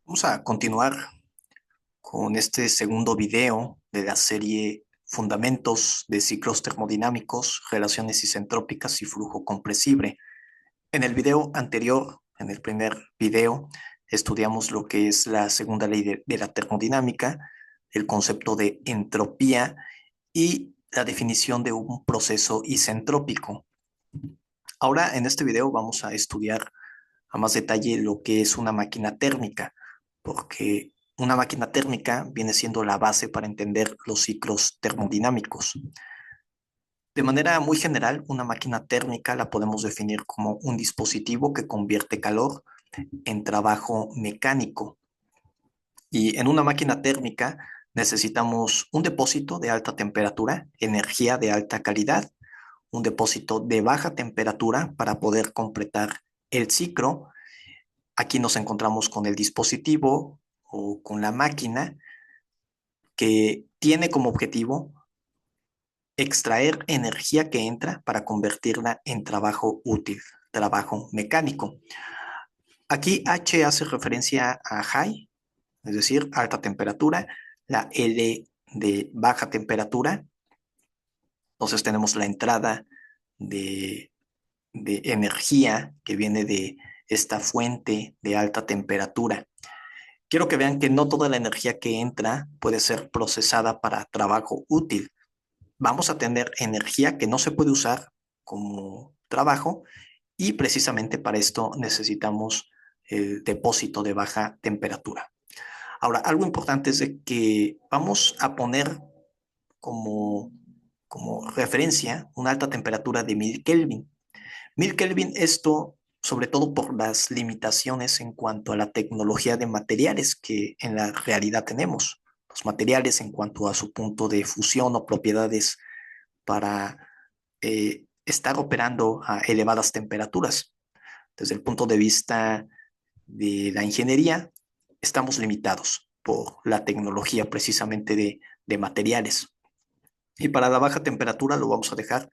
Vamos a continuar con este segundo video de la serie Fundamentos de ciclos termodinámicos, relaciones isentrópicas y flujo compresible. En el video anterior, en el primer video, estudiamos lo que es la segunda ley de la termodinámica, el concepto de entropía y la definición de un proceso isentrópico. Ahora, en este video vamos a estudiar a más detalle lo que es una máquina térmica, porque una máquina térmica viene siendo la base para entender los ciclos termodinámicos. De manera muy general, una máquina térmica la podemos definir como un dispositivo que convierte calor en trabajo mecánico. Y en una máquina térmica necesitamos un depósito de alta temperatura, energía de alta calidad, un depósito de baja temperatura para poder completar el ciclo. Aquí nos encontramos con el dispositivo o con la máquina que tiene como objetivo extraer energía que entra para convertirla en trabajo útil, trabajo mecánico. Aquí H hace referencia a high, es decir, alta temperatura, la L de baja temperatura. Entonces tenemos la entrada de, de energía que viene de esta fuente de alta temperatura. Quiero que vean que no toda la energía que entra puede ser procesada para trabajo útil. Vamos a tener energía que no se puede usar como trabajo y precisamente para esto necesitamos el depósito de baja temperatura. Ahora, algo importante es de que vamos a poner como, como referencia una alta temperatura de 1000 Kelvin. 1000 Kelvin, esto sobre todo por las limitaciones en cuanto a la tecnología de materiales que en la realidad tenemos. Los materiales en cuanto a su punto de fusión o propiedades para estar operando a elevadas temperaturas. Desde el punto de vista de la ingeniería, estamos limitados por la tecnología precisamente de materiales. Y para la baja temperatura lo vamos a dejar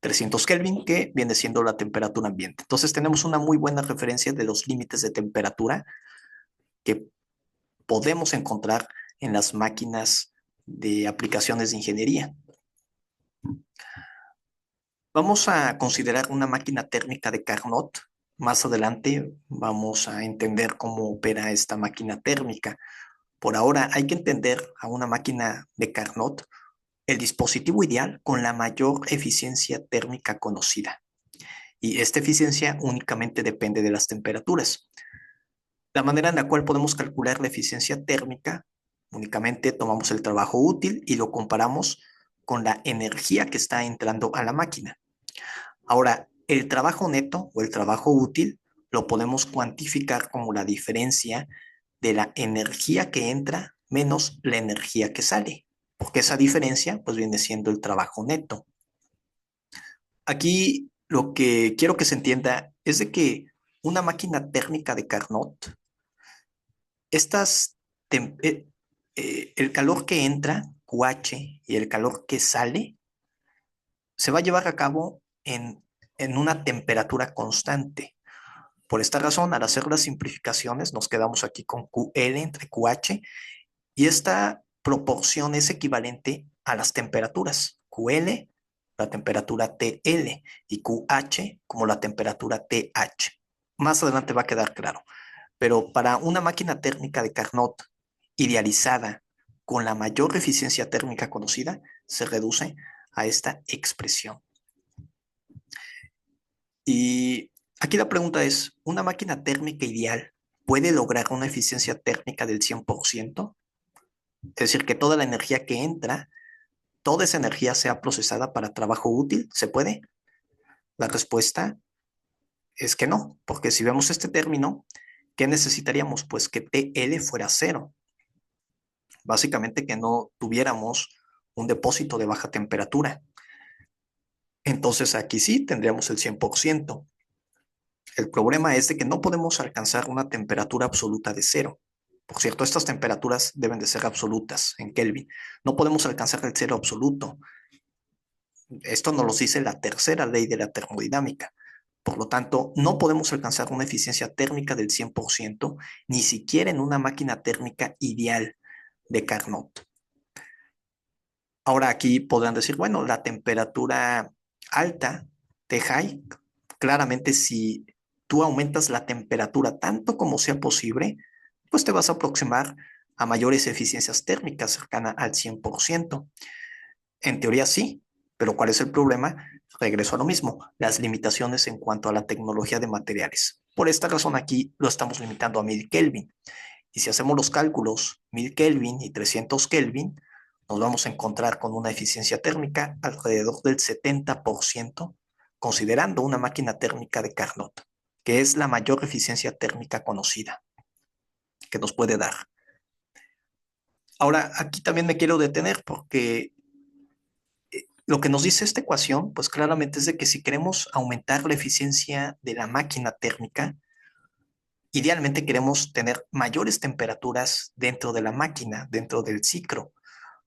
300 Kelvin, que viene siendo la temperatura ambiente. Entonces tenemos una muy buena referencia de los límites de temperatura que podemos encontrar en las máquinas de aplicaciones de ingeniería. Vamos a considerar una máquina térmica de Carnot. Más adelante vamos a entender cómo opera esta máquina térmica. Por ahora hay que entender a una máquina de Carnot el dispositivo ideal con la mayor eficiencia térmica conocida. Y esta eficiencia únicamente depende de las temperaturas. La manera en la cual podemos calcular la eficiencia térmica, únicamente tomamos el trabajo útil y lo comparamos con la energía que está entrando a la máquina. Ahora, el trabajo neto o el trabajo útil lo podemos cuantificar como la diferencia de la energía que entra menos la energía que sale, porque esa diferencia pues viene siendo el trabajo neto. Aquí lo que quiero que se entienda es de que una máquina térmica de Carnot, estas el calor que entra, QH, y el calor que sale, se va a llevar a cabo en una temperatura constante. Por esta razón, al hacer las simplificaciones, nos quedamos aquí con QL entre QH y esta proporción es equivalente a las temperaturas. QL, la temperatura TL y QH como la temperatura TH. Más adelante va a quedar claro. Pero para una máquina térmica de Carnot idealizada con la mayor eficiencia térmica conocida, se reduce a esta expresión. Y aquí la pregunta es, ¿una máquina térmica ideal puede lograr una eficiencia térmica del 100%? Es decir, que toda la energía que entra, toda esa energía sea procesada para trabajo útil. ¿Se puede? La respuesta es que no, porque si vemos este término, ¿qué necesitaríamos? Pues que TL fuera cero. Básicamente que no tuviéramos un depósito de baja temperatura. Entonces aquí sí tendríamos el 100%. El problema es de que no podemos alcanzar una temperatura absoluta de cero. Por cierto, estas temperaturas deben de ser absolutas en Kelvin. No podemos alcanzar el cero absoluto. Esto nos lo dice la tercera ley de la termodinámica. Por lo tanto, no podemos alcanzar una eficiencia térmica del 100%, ni siquiera en una máquina térmica ideal de Carnot. Ahora aquí podrán decir, bueno, la temperatura alta de high, claramente si tú aumentas la temperatura tanto como sea posible, pues te vas a aproximar a mayores eficiencias térmicas cercana al 100%. En teoría sí, pero ¿cuál es el problema? Regreso a lo mismo, las limitaciones en cuanto a la tecnología de materiales. Por esta razón aquí lo estamos limitando a 1000 Kelvin. Y si hacemos los cálculos 1000 Kelvin y 300 Kelvin, nos vamos a encontrar con una eficiencia térmica alrededor del 70%, considerando una máquina térmica de Carnot, que es la mayor eficiencia térmica conocida que nos puede dar. Ahora, aquí también me quiero detener porque lo que nos dice esta ecuación, pues claramente es de que si queremos aumentar la eficiencia de la máquina térmica, idealmente queremos tener mayores temperaturas dentro de la máquina, dentro del ciclo.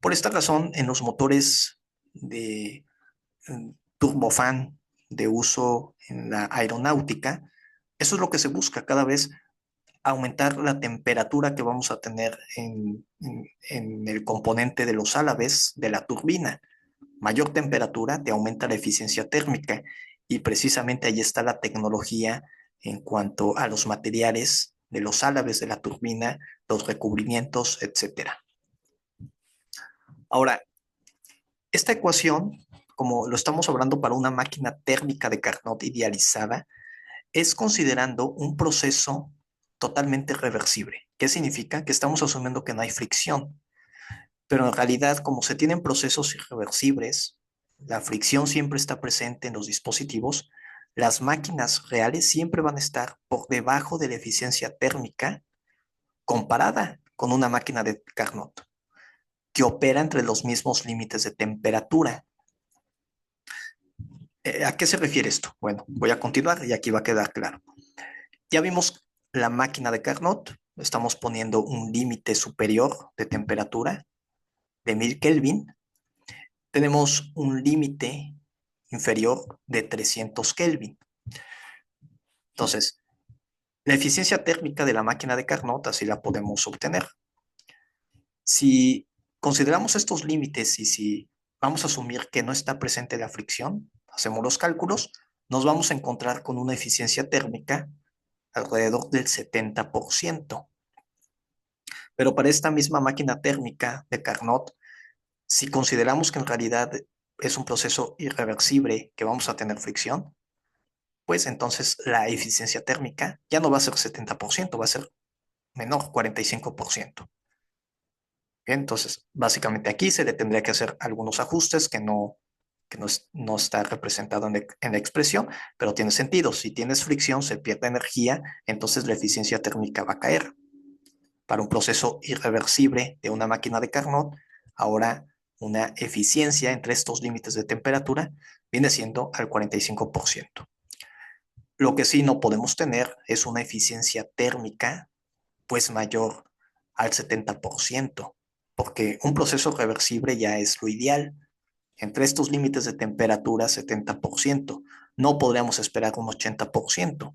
Por esta razón, en los motores de turbofan de uso en la aeronáutica, eso es lo que se busca cada vez, aumentar la temperatura que vamos a tener en el componente de los álabes de la turbina. Mayor temperatura te aumenta la eficiencia térmica y precisamente ahí está la tecnología en cuanto a los materiales de los álabes de la turbina, los recubrimientos, etcétera. Ahora, esta ecuación, como lo estamos hablando para una máquina térmica de Carnot idealizada, es considerando un proceso totalmente reversible. ¿Qué significa? Que estamos asumiendo que no hay fricción, pero en realidad, como se tienen procesos irreversibles, la fricción siempre está presente en los dispositivos, las máquinas reales siempre van a estar por debajo de la eficiencia térmica comparada con una máquina de Carnot, que opera entre los mismos límites de temperatura. ¿A qué se refiere esto? Bueno, voy a continuar y aquí va a quedar claro. Ya vimos la máquina de Carnot, estamos poniendo un límite superior de temperatura de 1000 Kelvin. Tenemos un límite inferior de 300 Kelvin. Entonces, la eficiencia térmica de la máquina de Carnot así la podemos obtener. Si consideramos estos límites y si vamos a asumir que no está presente la fricción, hacemos los cálculos, nos vamos a encontrar con una eficiencia térmica alrededor del 70%. Pero para esta misma máquina térmica de Carnot, si consideramos que en realidad es un proceso irreversible que vamos a tener fricción, pues entonces la eficiencia térmica ya no va a ser 70%, va a ser menor, 45%. Bien, entonces, básicamente aquí se le tendría que hacer algunos ajustes que no está representado en la expresión, pero tiene sentido. Si tienes fricción, se pierde energía, entonces la eficiencia térmica va a caer. Para un proceso irreversible de una máquina de Carnot, ahora una eficiencia entre estos límites de temperatura viene siendo al 45%. Lo que sí no podemos tener es una eficiencia térmica pues mayor al 70%, porque un proceso reversible ya es lo ideal. Entre estos límites de temperatura, 70%, no podríamos esperar un 80%.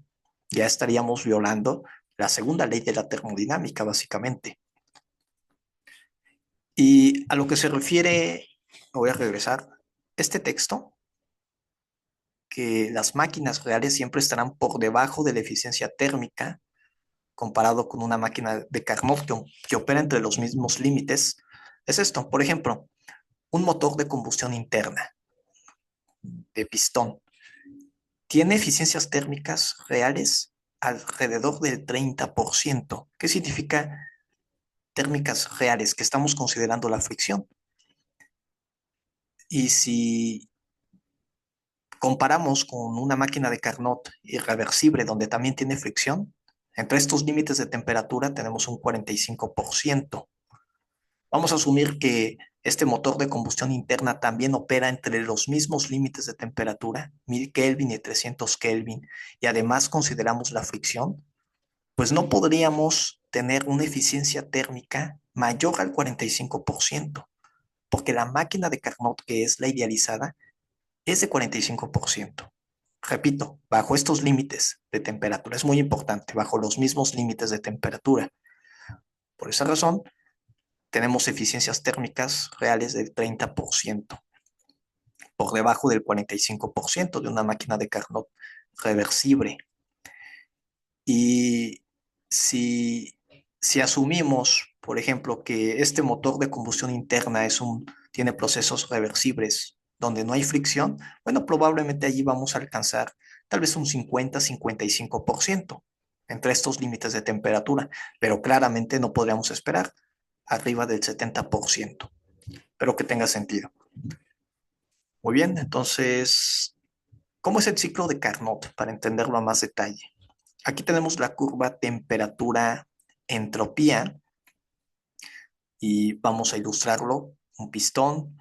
Ya estaríamos violando la segunda ley de la termodinámica, básicamente. Y a lo que se refiere, voy a regresar, este texto, que las máquinas reales siempre estarán por debajo de la eficiencia térmica comparado con una máquina de Carnot que opera entre los mismos límites, es esto. Por ejemplo, un motor de combustión interna de pistón tiene eficiencias térmicas reales alrededor del 30%. ¿Qué significa térmicas reales? Que estamos considerando la fricción. Y si comparamos con una máquina de Carnot irreversible donde también tiene fricción, entre estos límites de temperatura tenemos un 45%. Vamos a asumir que este motor de combustión interna también opera entre los mismos límites de temperatura, 1000 Kelvin y 300 Kelvin, y además consideramos la fricción, pues no podríamos tener una eficiencia térmica mayor al 45%, porque la máquina de Carnot, que es la idealizada, es de 45%. Repito, bajo estos límites de temperatura, es muy importante, bajo los mismos límites de temperatura. Por esa razón, tenemos eficiencias térmicas reales del 30%, por debajo del 45% de una máquina de Carnot reversible. Y si, si asumimos, por ejemplo, que este motor de combustión interna tiene procesos reversibles donde no hay fricción, bueno, probablemente allí vamos a alcanzar tal vez un 50-55% entre estos límites de temperatura, pero claramente no podríamos esperar arriba del 70%. Espero que tenga sentido. Muy bien, entonces, ¿cómo es el ciclo de Carnot? Para entenderlo a más detalle. Aquí tenemos la curva temperatura-entropía y vamos a ilustrarlo, un pistón,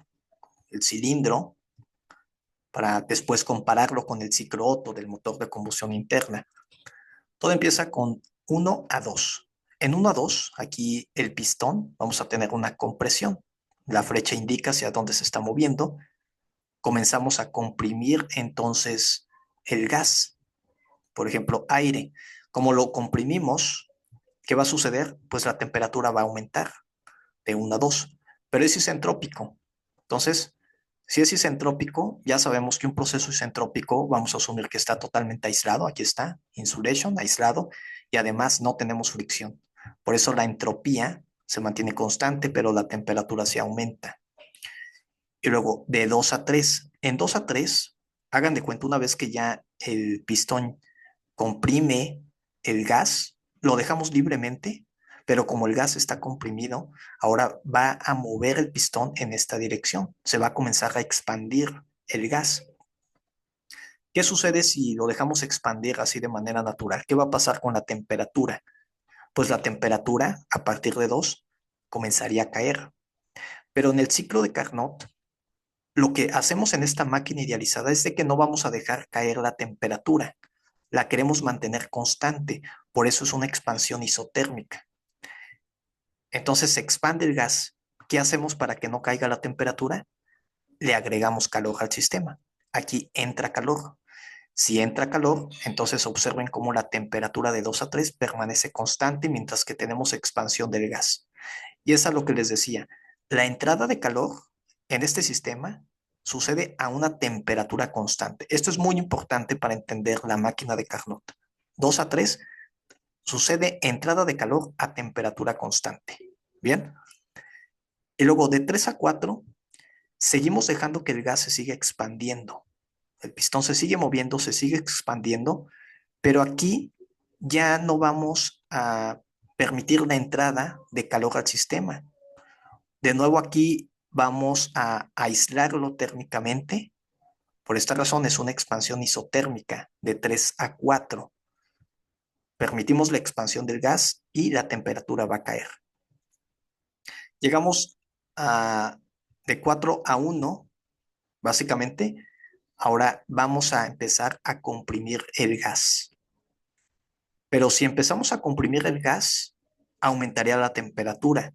el cilindro, para después compararlo con el ciclo Otto del motor de combustión interna. Todo empieza con 1 a 2. En 1 a 2, aquí el pistón, vamos a tener una compresión. La flecha indica hacia dónde se está moviendo. Comenzamos a comprimir entonces el gas, por ejemplo, aire. Como lo comprimimos, ¿qué va a suceder? Pues la temperatura va a aumentar de 1 a 2, pero es isentrópico. Entonces, si es isentrópico, ya sabemos que un proceso isentrópico, vamos a asumir que está totalmente aislado. Aquí está, insulation, aislado, y además no tenemos fricción. Por eso la entropía se mantiene constante, pero la temperatura se aumenta. Y luego, de 2 a 3. En 2 a 3, hagan de cuenta una vez que ya el pistón comprime el gas, lo dejamos libremente, pero como el gas está comprimido, ahora va a mover el pistón en esta dirección. Se va a comenzar a expandir el gas. ¿Qué sucede si lo dejamos expandir así de manera natural? ¿Qué va a pasar con la temperatura? Pues la temperatura, a partir de 2, comenzaría a caer. Pero en el ciclo de Carnot, lo que hacemos en esta máquina idealizada es de que no vamos a dejar caer la temperatura, la queremos mantener constante, por eso es una expansión isotérmica. Entonces se expande el gas. ¿Qué hacemos para que no caiga la temperatura? Le agregamos calor al sistema. Aquí entra calor. Si entra calor, entonces observen cómo la temperatura de 2 a 3 permanece constante mientras que tenemos expansión del gas. Y es a lo que les decía, la entrada de calor en este sistema sucede a una temperatura constante. Esto es muy importante para entender la máquina de Carnot. 2 a 3 sucede entrada de calor a temperatura constante. Bien. Y luego de 3 a 4 seguimos dejando que el gas se siga expandiendo. El pistón se sigue moviendo, se sigue expandiendo, pero aquí ya no vamos a permitir la entrada de calor al sistema. De nuevo aquí vamos a aislarlo térmicamente. Por esta razón es una expansión isotérmica de 3 a 4. Permitimos la expansión del gas y la temperatura va a caer. Llegamos a de 4 a 1, básicamente. Ahora vamos a empezar a comprimir el gas. Pero si empezamos a comprimir el gas, aumentaría la temperatura.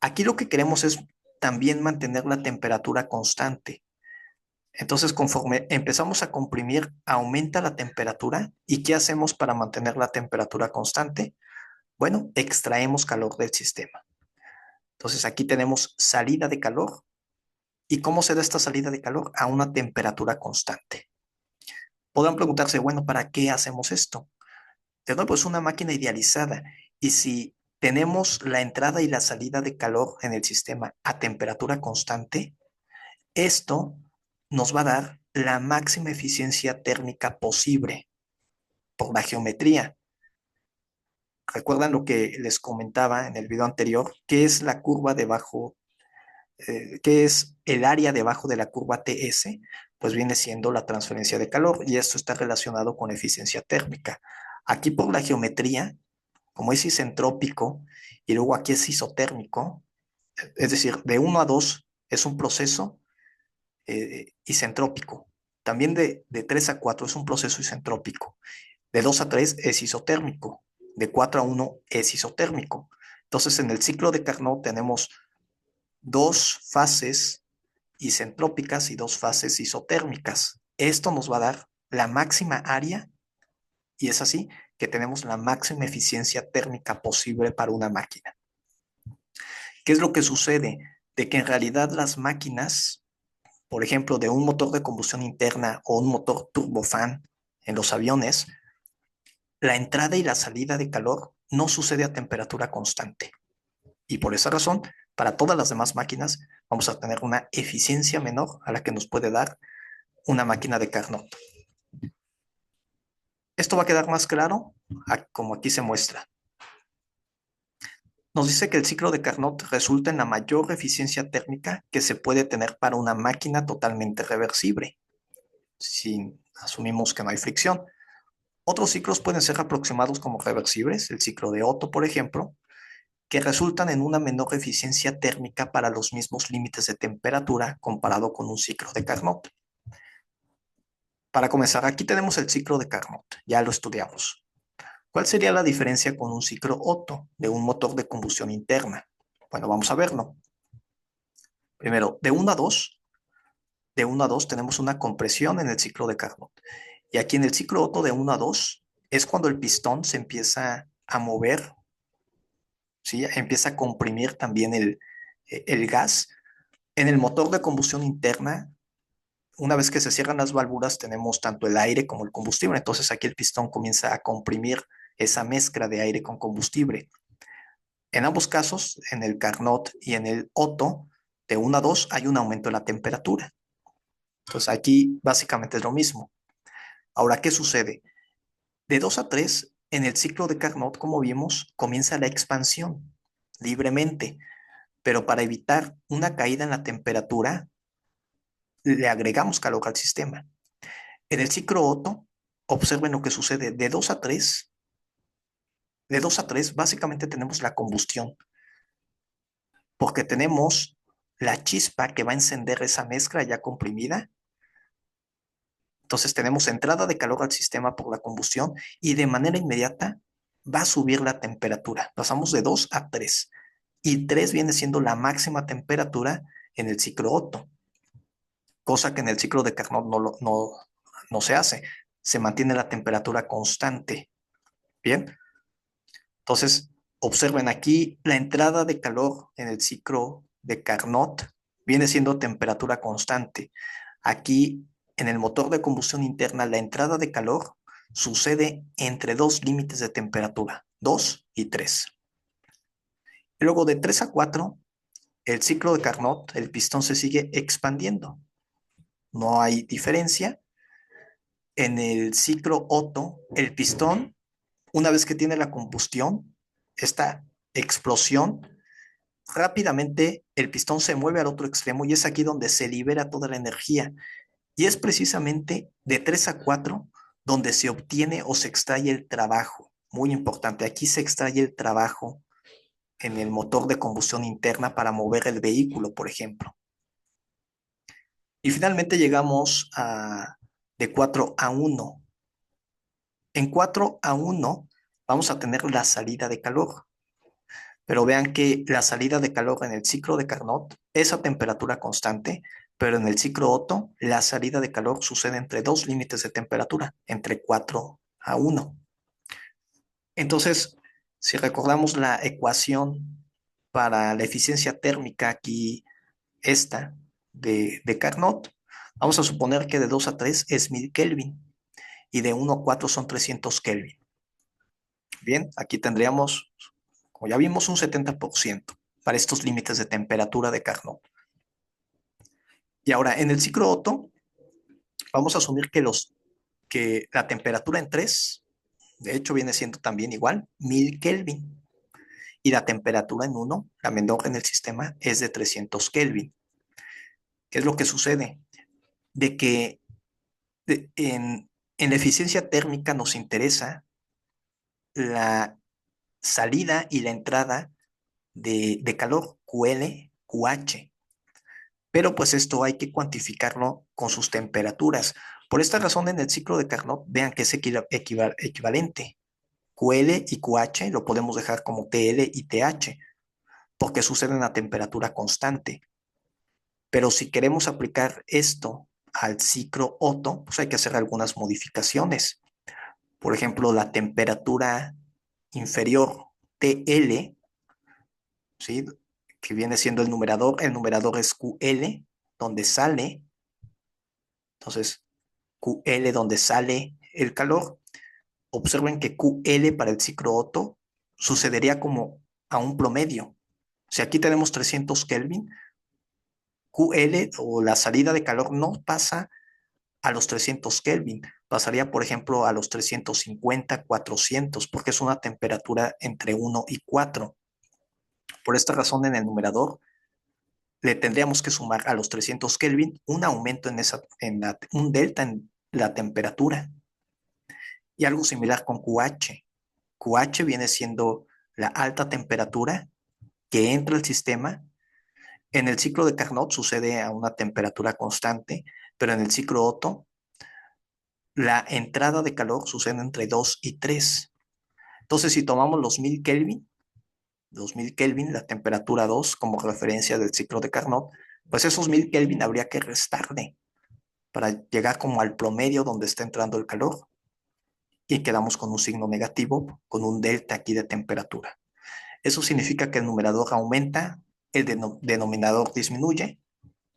Aquí lo que queremos es también mantener la temperatura constante. Entonces, conforme empezamos a comprimir, aumenta la temperatura. ¿Y qué hacemos para mantener la temperatura constante? Bueno, extraemos calor del sistema. Entonces, aquí tenemos salida de calor. ¿Y cómo se da esta salida de calor? A una temperatura constante. Podrán preguntarse, bueno, ¿para qué hacemos esto? De nuevo, es una máquina idealizada. Y si tenemos la entrada y la salida de calor en el sistema a temperatura constante, esto nos va a dar la máxima eficiencia térmica posible por la geometría. ¿Recuerdan lo que les comentaba en el video anterior? ¿Qué es la curva debajo? ¿Qué es el área debajo de la curva TS? Pues viene siendo la transferencia de calor y esto está relacionado con eficiencia térmica. Aquí por la geometría, como es isentrópico y luego aquí es isotérmico, es decir, de 1 a 2 es un proceso isentrópico. También de 3 a 4 es un proceso isentrópico. De 2 a 3 es isotérmico. De 4 a 1 es isotérmico. Entonces, en el ciclo de Carnot tenemos dos fases isentrópicas y dos fases isotérmicas. Esto nos va a dar la máxima área y es así que tenemos la máxima eficiencia térmica posible para una máquina. ¿Qué es lo que sucede? De que en realidad las máquinas, por ejemplo, de un motor de combustión interna o un motor turbofan en los aviones, la entrada y la salida de calor no sucede a temperatura constante. Y por esa razón, para todas las demás máquinas, vamos a tener una eficiencia menor a la que nos puede dar una máquina de Carnot. Esto va a quedar más claro como aquí se muestra. Nos dice que el ciclo de Carnot resulta en la mayor eficiencia térmica que se puede tener para una máquina totalmente reversible, si asumimos que no hay fricción. Otros ciclos pueden ser aproximados como reversibles, el ciclo de Otto, por ejemplo, que resultan en una menor eficiencia térmica para los mismos límites de temperatura comparado con un ciclo de Carnot. Para comenzar, aquí tenemos el ciclo de Carnot, ya lo estudiamos. ¿Cuál sería la diferencia con un ciclo Otto de un motor de combustión interna? Bueno, vamos a verlo. Primero, de 1 a 2 tenemos una compresión en el ciclo de Carnot. Y aquí en el ciclo Otto de 1 a 2 es cuando el pistón se empieza a mover, ¿sí? Empieza a comprimir también el gas. En el motor de combustión interna, una vez que se cierran las válvulas, tenemos tanto el aire como el combustible. Entonces aquí el pistón comienza a comprimir esa mezcla de aire con combustible. En ambos casos, en el Carnot y en el Otto, de 1 a 2 hay un aumento de la temperatura. Entonces aquí básicamente es lo mismo. Ahora, ¿qué sucede? De 2 a 3, en el ciclo de Carnot, como vimos, comienza la expansión libremente, pero para evitar una caída en la temperatura, le agregamos calor al sistema. En el ciclo Otto, observen lo que sucede de 2 a 3. De 2 a 3, básicamente tenemos la combustión, porque tenemos la chispa que va a encender esa mezcla ya comprimida. Entonces tenemos entrada de calor al sistema por la combustión y de manera inmediata va a subir la temperatura. Pasamos de 2 a 3 y 3 viene siendo la máxima temperatura en el ciclo Otto, cosa que en el ciclo de Carnot no se hace. Se mantiene la temperatura constante. Bien, entonces observen aquí la entrada de calor en el ciclo de Carnot viene siendo temperatura constante. Aquí en el motor de combustión interna, la entrada de calor sucede entre dos límites de temperatura, 2 y 3. Luego de 3 a 4, el ciclo de Carnot, el pistón se sigue expandiendo. No hay diferencia. En el ciclo Otto, el pistón, una vez que tiene la combustión, esta explosión, rápidamente el pistón se mueve al otro extremo y es aquí donde se libera toda la energía. Y es precisamente de 3 a 4 donde se obtiene o se extrae el trabajo. Muy importante, aquí se extrae el trabajo en el motor de combustión interna para mover el vehículo, por ejemplo. Y finalmente llegamos de 4 a 1. En 4 a 1 vamos a tener la salida de calor. Pero vean que la salida de calor en el ciclo de Carnot es a temperatura constante, pero en el ciclo Otto la salida de calor sucede entre dos límites de temperatura, entre 4 a 1. Entonces, si recordamos la ecuación para la eficiencia térmica aquí, esta de Carnot, vamos a suponer que de 2 a 3 es 1000 Kelvin y de 1 a 4 son 300 Kelvin. Bien, aquí tendríamos, como ya vimos, un 70% para estos límites de temperatura de Carnot. Y ahora, en el ciclo Otto, vamos a asumir que la temperatura en 3, de hecho, viene siendo también igual, 1000 Kelvin. Y la temperatura en 1, la menor en el sistema, es de 300 Kelvin. ¿Qué es lo que sucede? De que en la eficiencia térmica nos interesa la salida y la entrada de calor, QL, QH. Pero pues esto hay que cuantificarlo con sus temperaturas. Por esta razón, en el ciclo de Carnot, vean que es equivalente. QL y QH lo podemos dejar como TL y TH, porque suceden a temperatura constante. Pero si queremos aplicar esto al ciclo Otto, pues hay que hacer algunas modificaciones. Por ejemplo, la temperatura inferior TL, ¿sí? Que viene siendo el numerador es QL, donde sale, entonces QL donde sale el calor. Observen que QL para el ciclo Otto sucedería como a un promedio. Si aquí tenemos 300 Kelvin, QL o la salida de calor no pasa a los 300 Kelvin, pasaría por ejemplo a los 350, 400, porque es una temperatura entre 1 y 4. Por esta razón en el numerador le tendríamos que sumar a los 300 Kelvin un aumento un delta en la temperatura. Y algo similar con QH. QH viene siendo la alta temperatura que entra al sistema. En el ciclo de Carnot sucede a una temperatura constante, pero en el ciclo Otto la entrada de calor sucede entre 2 y 3. Entonces, si tomamos los 1000 Kelvin, la temperatura 2 como referencia del ciclo de Carnot, pues esos 1000 Kelvin habría que restarle para llegar como al promedio donde está entrando el calor y quedamos con un signo negativo, con un delta aquí de temperatura. Eso significa que el numerador aumenta, el denominador disminuye.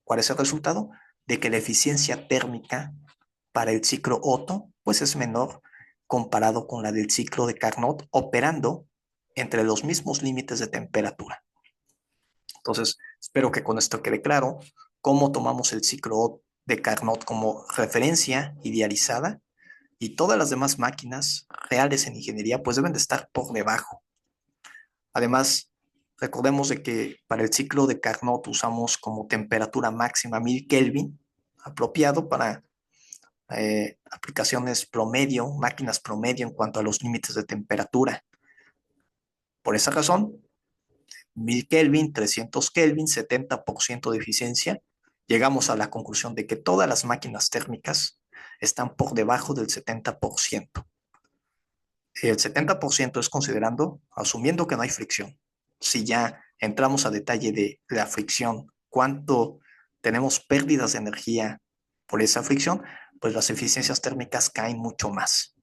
¿Cuál es el resultado? De que la eficiencia térmica para el ciclo Otto pues es menor comparado con la del ciclo de Carnot, operando entre los mismos límites de temperatura. Entonces, espero que con esto quede claro cómo tomamos el ciclo de Carnot como referencia idealizada y todas las demás máquinas reales en ingeniería pues deben de estar por debajo. Además, recordemos de que para el ciclo de Carnot usamos como temperatura máxima 1000 Kelvin, apropiado para aplicaciones promedio, máquinas promedio en cuanto a los límites de temperatura. Por esa razón, 1000 Kelvin, 300 Kelvin, 70% de eficiencia, llegamos a la conclusión de que todas las máquinas térmicas están por debajo del 70%. El 70% es considerando, asumiendo que no hay fricción. Si ya entramos a detalle de la fricción, cuánto tenemos pérdidas de energía por esa fricción, pues las eficiencias térmicas caen mucho más.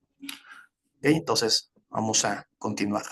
¿Okay? Entonces, vamos a continuar.